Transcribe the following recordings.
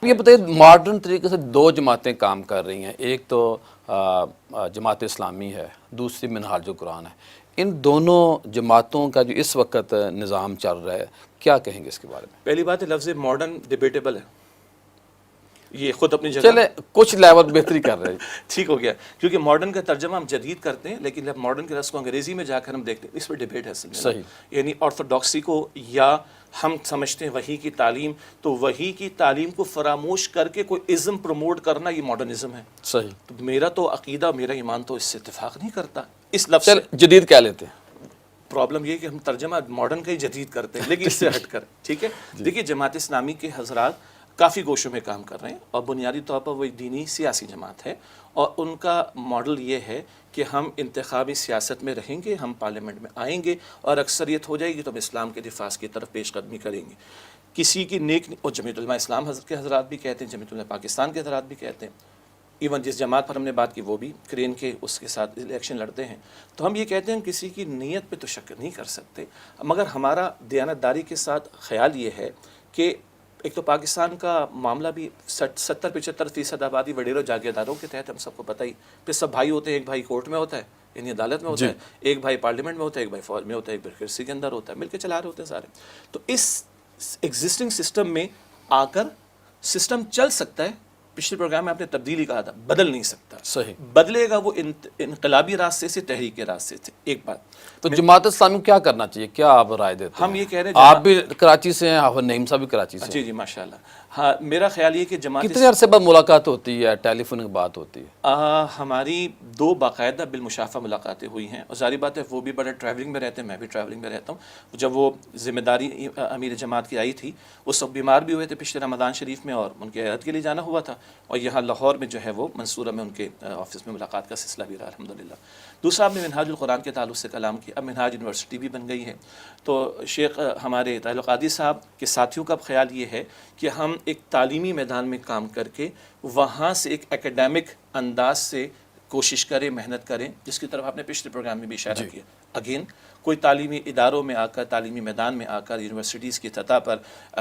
یہ بتائیے ماڈرن طریقے سے دو جماعتیں کام کر رہی ہیں، ایک تو جماعت اسلامی ہے، دوسری منہاج القرآن ہے، ان دونوں جماعتوں کا جو اس وقت نظام چل رہا ہے کیا کہیں گے اس کے بارے میں؟ پہلی بات ہے لفظ ماڈرن ڈیبیٹیبل ہے، یہ خود اپنی جگہ چلے کچھ لیول بہتری کر رہے ہیں ٹھیک ہو گیا، کیونکہ ماڈرن کا ترجمہ ہم جدید کرتے ہیں، لیکن جب ماڈرن کے لفظ کو انگریزی میں جا کر ہم دیکھتے ہیں اس پہ ڈیبیٹ ہے اصل میں، صحیح، یعنی آرتھوڈاکسی کو، یا ہم سمجھتے ہیں وحی کی تعلیم، تو وحی کی تعلیم کو فراموش کر کے کوئی ازم پروموٹ کرنا یہ ماڈرنزم ہے۔ صحیح، تو میرا تو عقیدہ، میرا ایمان تو اس سے اتفاق نہیں کرتا اس لفظ چل سے۔ جدید کہہ لیتے ہیں۔ پرابلم یہ کہ ہم ترجمہ ماڈرن کا ہی جدید کرتے ہیں، لیکن اس سے ہٹ کر، ٹھیک ہے۔ دیکھیے جماعت اسلامی کے حضرات کافی گوشوں میں کام کر رہے ہیں، اور بنیادی طور پر وہ ایک دینی سیاسی جماعت ہے، اور ان کا ماڈل یہ ہے کہ ہم انتخابی سیاست میں رہیں گے، ہم پارلیمنٹ میں آئیں گے، اور اکثریت ہو جائے گی تو ہم اسلام کے دفاع کی طرف پیش قدمی کریں گے۔ کسی کی نیک، اور جمعیت علماء اسلام کے حضرات بھی کہتے ہیں، جمعیت علماء پاکستان کے حضرات بھی کہتے ہیں، ایون جس جماعت پر ہم نے بات کی وہ بھی کرین کے اس کے ساتھ الیکشن لڑتے ہیں، تو ہم یہ کہتے ہیں کسی کی نیت پہ تو شک نہیں کر سکتے، مگر ہمارا دیانتداری کے ساتھ خیال یہ ہے کہ ایک تو پاکستان کا معاملہ بھی 70-75% آبادی وڈیروں جاگیرداروں کے تحت، ہم سب کو پتہ ہی، پھر سب بھائی ہوتے ہیں، ایک بھائی کورٹ میں ہوتا ہے یعنی عدالت میں ہوتا ہے، ایک بھائی پارلیمنٹ میں ہوتا ہے، ایک بھائی فوج میں ہوتا ہے، ایک بیوروکریسی کے اندر ہوتا ہے، مل کے چلا رہے ہوتے ہیں سارے۔ تو اس ایگزسٹنگ سسٹم میں آ کر سسٹم چل سکتا ہے، پچھلے پروگرام میں آپ نے تبدیلی کہا تھا، بدل نہیں سکتا، صحیح، بدلے گا وہ انقلابی راستے سے، تحریک کے راستے سے۔ ایک بات تو جماعت اسلامی کو کیا کرنا چاہیے، کیا آپ رائے دیتے ہیں؟ ہم یہ کہہ رہے ہیں، آپ بھی کراچی سے ہیں، حافظ نعیم صاحب بھی کراچی سے ہیں، جی جی ماشاءاللہ، ہاں میرا خیال یہ کہ جماعت کتنے عرصے بعد ملاقات ہوتی ہے، ٹیلی فون بات ہوتی ہے؟ ہماری 2 باقاعدہ بالمشافہ ملاقاتیں ہوئی ہیں، اور ظاہری بات ہے وہ بھی بڑے ٹریولنگ میں رہتے ہیں، میں بھی ٹریولنگ میں رہتا ہوں۔ جب وہ ذمہ داری امیر جماعت کی آئی تھی، اس وقت بیمار بھی ہوئے تھے پچھلے رمضان شریف میں، اور ان کے عہد کے لیے جانا ہوا تھا، اور یہاں لاہور میں جو ہے وہ منصورہ میں ان کے آفس میں ملاقات کا سلسلہ بھی رہا الحمدللہ۔ دوسرا آپ نے منہاج القرآن کے تعلق سے کلام کیا، اب منہاج یونیورسٹی بھی بن گئی ہے، تو شیخ ہمارے طاہر القادری صاحب کے ساتھیوں کا خیال یہ ہے کہ ہم ایک تعلیمی میدان میں کام کر کے وہاں سے ایک ایکیڈیمک انداز سے کوشش کریں، محنت کریں، جس کی طرف آپ نے پچھلے پروگرام میں بھی اشارہ کیا۔ اگین کوئی تعلیمی اداروں میں آ کر، تعلیمی میدان میں آ کر، یونیورسٹیز کی سطح پر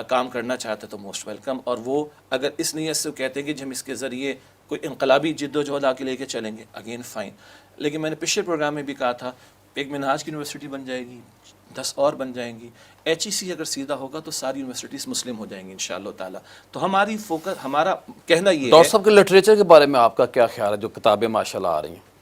کام کرنا چاہتا تو موسٹ ویلکم، اور وہ اگر اس نیت سے کہتے ہیں کہ ہم اس کے ذریعے کوئی انقلابی جد و جہد آ کے لے کے چلیں گے، اگین فائن۔ لیکن میں نے پچھلے پروگرام میں بھی کہا تھا، ایک منہاج کی یونیورسٹی بن جائے گی، 10 اور بن جائیں گی، HEC اگر سیدھا ہوگا تو ساری یونیورسٹیز مسلم ہو جائیں گی انشاءاللہ تعالیٰ۔ تو ہماری فوکس، ہمارا کہنا یہ ہے۔ ڈاکٹر صاحب کے لٹریچر کے بارے میں آپ کا کیا خیال ہے، جو کتابیں ماشاءاللہ آ رہی ہیں؟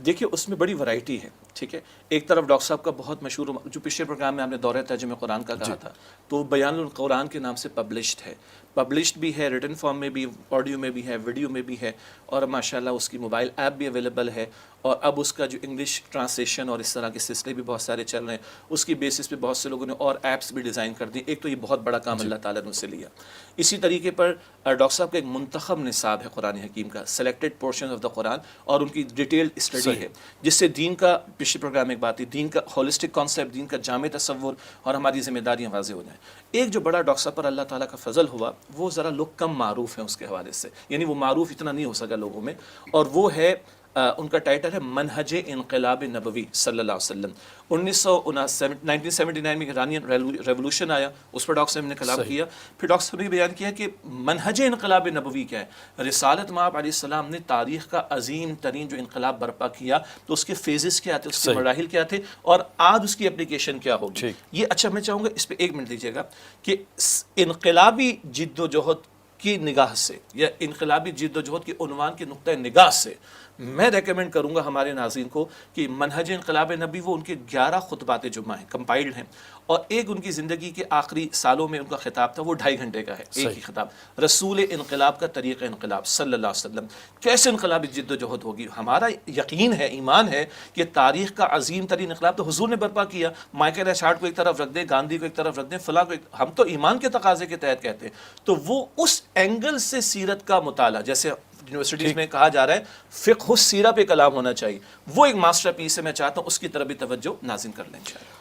دیکھیے اس میں بڑی ورائٹی ہے، ٹھیک ہے۔ ایک طرف ڈاکٹر صاحب کا بہت مشہور، جو پچھلے پروگرام میں ہم نے دورہ ترجمہ قرآن کا کہا تھا، تو بیان القرآن کے نام سے پبلشڈ ہے، پبلشڈ بھی ہے، ریٹن فارم میں بھی، آڈیو میں بھی ہے، ویڈیو میں بھی ہے، اور ماشاءاللہ اس کی موبائل ایپ بھی اویلیبل ہے، اور اب اس کا جو انگلش ٹرانسلیشن اور اس طرح کے سلسلے بھی بہت سارے چل رہے ہیں، اس کی بیسس پہ بہت سے لوگوں نے اور ایپس بھی ڈیزائن کر دی۔ ایک تو یہ بہت بڑا کام اللہ تعالیٰ نے اس سے لیا۔ اسی طریقے پر ڈاکٹر صاحب کا ایک منتخب نصاب ہے قرآن حکیم کا، سلیکٹڈ پورشن آف دا قرآن، اور ان کی ڈیٹیلڈ اسٹڈی ہے، جس سے دین کا، پچھلے پروگرام میں ایک بات تھی، دین کا ہولسٹک کانسیپٹ، دین کا جامع تصور اور ہماری ذمہ داریاں واضح ہو جائیں۔ ایک جو بڑا ڈاکٹر صاحب پر اللہ تعالیٰ کا فضل ہوا، وہ ذرا لوگ کم معروف ہیں اس کے حوالے سے، یعنی وہ معروف اتنا نہیں ہو سکا لوگوں میں، اور وہ ہے ان کا ٹائٹل ہے منہج انقلاب نبوی صلی اللہ علیہ وسلم۔ 1979 میں ایرانین ریولوشن آیا، اس پر ڈاکٹر صاحب نے کلام کیا، پھر ڈاکٹر صاحب نے بیان کیا کہ منہج انقلاب نبوی کیا ہے۔ رسالت مآب علیہ السلام نے تاریخ کا عظیم ترین جو انقلاب برپا کیا، تو اس کے فیزز کیا تھے، اس کے مراحل کیا تھے، اور آج اس کی اپلیکیشن کیا ہوگی۔ یہ اچھا، میں چاہوں گا اس پہ 1 منٹ دیجیے گا، کہ انقلابی جد و جہد کی نگاہ سے، یا انقلابی جد و جہد کے عنوان کے نقطۂ نگاہ سے، میں ریکمینڈ کروں گا ہمارے ناظرین کو کہ منہج انقلاب نبی، وہ ان کے 11 خطبات جمعہ ہیں، کمپائلڈ ہیں، اور ایک ان کی زندگی کے آخری سالوں میں ان کا خطاب تھا، وہ 2.5 گھنٹے کا ہے، ایک ہی خطاب، رسول انقلاب کا طریق انقلاب صلی اللہ علیہ وسلم، کیسے انقلابی جد و جہد ہوگی۔ ہمارا یقین ہے، ایمان ہے کہ تاریخ کا عظیم ترین انقلاب تو حضور نے برپا کیا۔ مائیکل ایشارٹ کو ایک طرف رکھ دیں، گاندھی کو ایک طرف رکھ دیں، فلاں کو ہم تو ایمان کے تقاضے کے تحت کہتے ہیں، تو وہ اس اینگل سے سیرت کا مطالعہ، جیسے یونیورسٹیز میں کہا جا رہا ہے فقہ السیرہ پہ کلام ہونا چاہیے، وہ ایک ماسٹر پیس ہے، میں چاہتا ہوں اس کی طرف بھی توجہ ناظرین کر لیں انشاءاللہ۔